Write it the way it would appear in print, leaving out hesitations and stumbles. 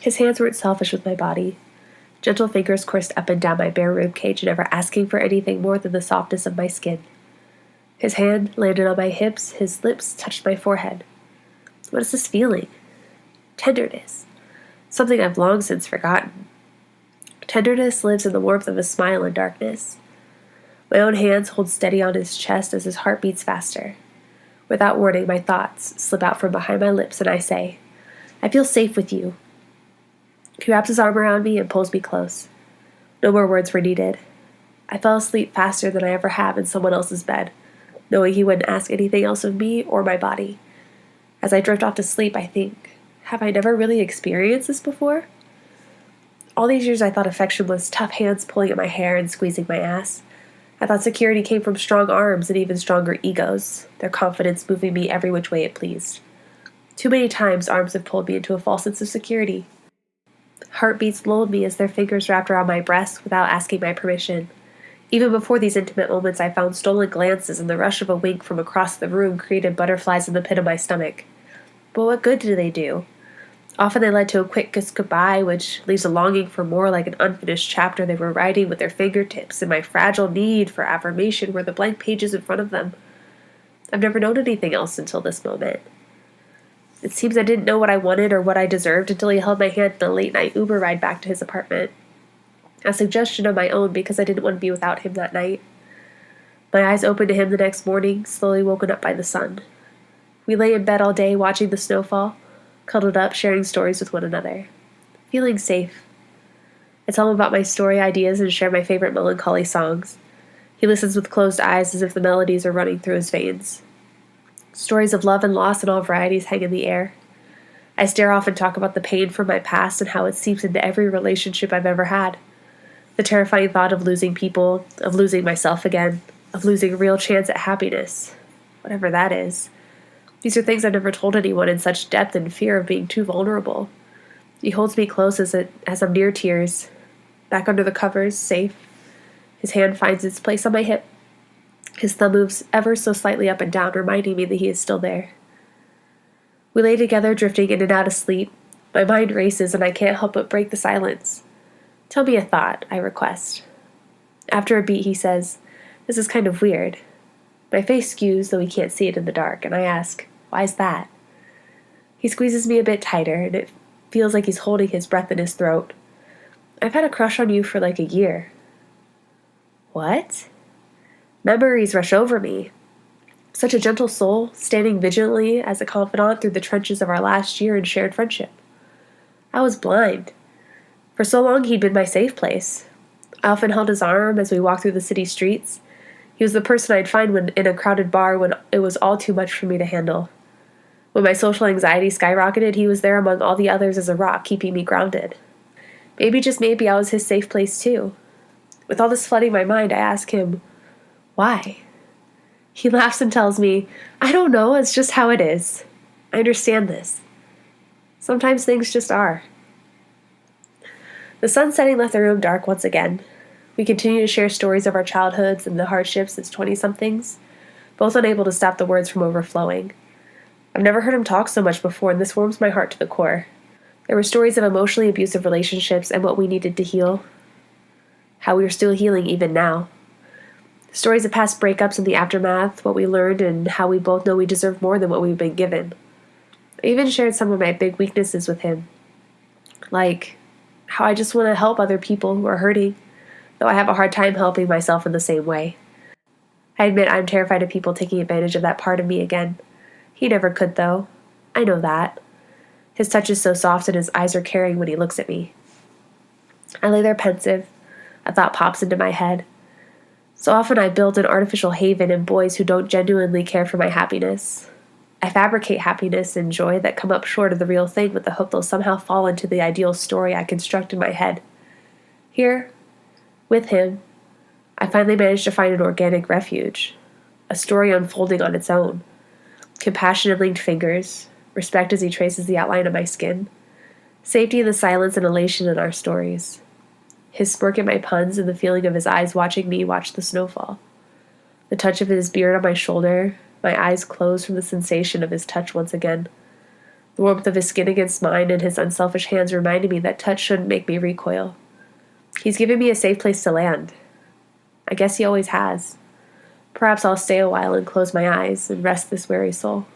His hands weren't selfish with my body. Gentle fingers coursed up and down my bare rib cage, never asking for anything more than the softness of my skin. His hand landed on my hips, his lips touched my forehead. What is this feeling? Tenderness. Something I've long since forgotten. Tenderness lives in the warmth of a smile in darkness. My own hands hold steady on his chest as his heart beats faster. Without warning, my thoughts slip out from behind my lips and I say, I feel safe with you. He wraps his arm around me and pulls me close. No more words were needed. I fell asleep faster than I ever have in someone else's bed, knowing he wouldn't ask anything else of me or my body. As I drift off to sleep, I think, have I never really experienced this before? All these years I thought affection was tough hands pulling at my hair and squeezing my ass. I thought security came from strong arms and even stronger egos, their confidence moving me every which way it pleased. Too many times arms have pulled me into a false sense of security. Heartbeats lulled me as their fingers wrapped around my breast without asking my permission. Even before these intimate moments, I found stolen glances and the rush of a wink from across the room created butterflies in the pit of my stomach. But what good do they do? Often they led to a quick kiss goodbye, which leaves a longing for more, like an unfinished chapter they were writing with their fingertips, and my fragile need for affirmation were the blank pages in front of them. I've never known anything else until this moment. It seems I didn't know what I wanted or what I deserved until he held my hand in a late-night Uber ride back to his apartment. A suggestion of my own because I didn't want to be without him that night. My eyes opened to him the next morning, slowly woken up by the sun. We lay in bed all day watching the snowfall, cuddled up, sharing stories with one another. Feeling safe. I tell him about my story ideas and share my favorite melancholy songs. He listens with closed eyes as if the melodies are running through his veins. Stories of love and loss in all varieties hang in the air. I stare off and talk about the pain from my past and how it seeps into every relationship I've ever had. The terrifying thought of losing people, of losing myself again, of losing a real chance at happiness, whatever that is. These are things I've never told anyone in such depth and fear of being too vulnerable. He holds me close as I'm near tears, back under the covers, safe. His hand finds its place on my hip. His thumb moves ever so slightly up and down, reminding me that he is still there. We lay together, drifting in and out of sleep. My mind races, and I can't help but break the silence. Tell me a thought, I request. After a beat, he says, This is kind of weird. My face skews, though he can't see it in the dark, and I ask, Why's that? He squeezes me a bit tighter, and it feels like he's holding his breath in his throat. I've had a crush on you for like a year. What? Memories rush over me. Such a gentle soul, standing vigilantly as a confidant through the trenches of our last year in shared friendship. I was blind. For so long he'd been my safe place. I often held his arm as we walked through the city streets. He was the person I'd find when in a crowded bar when it was all too much for me to handle. When my social anxiety skyrocketed, he was there among all the others as a rock, keeping me grounded. Maybe, just maybe, I was his safe place too. With all this flooding my mind, I ask him, why? He laughs and tells me, I don't know, it's just how it is. I understand this. Sometimes things just are. The sun setting left the room dark once again. We continue to share stories of our childhoods and the hardships as 20-somethings, both unable to stop the words from overflowing. I've never heard him talk so much before, and this warms my heart to the core. There were stories of emotionally abusive relationships and what we needed to heal, how we are still healing even now. Stories of past breakups and the aftermath, what we learned, and how we both know we deserve more than what we've been given. I even shared some of my big weaknesses with him, like how I just want to help other people who are hurting, though I have a hard time helping myself in the same way. I admit I'm terrified of people taking advantage of that part of me again. He never could, though. I know that. His touch is so soft and his eyes are caring when he looks at me. I lay there pensive. A thought pops into my head. So often I build an artificial haven in boys who don't genuinely care for my happiness. I fabricate happiness and joy that come up short of the real thing with the hope they'll somehow fall into the ideal story I construct in my head. Here, with him, I finally managed to find an organic refuge, a story unfolding on its own. Compassion in linked fingers, respect as he traces the outline of my skin, safety in the silence and elation in our stories. His smirk at my puns and the feeling of his eyes watching me watch the snowfall. The touch of his beard on my shoulder, my eyes closed from the sensation of his touch once again. The warmth of his skin against mine and his unselfish hands reminded me that touch shouldn't make me recoil. He's given me a safe place to land. I guess he always has. Perhaps I'll stay a while and close my eyes and rest this weary soul.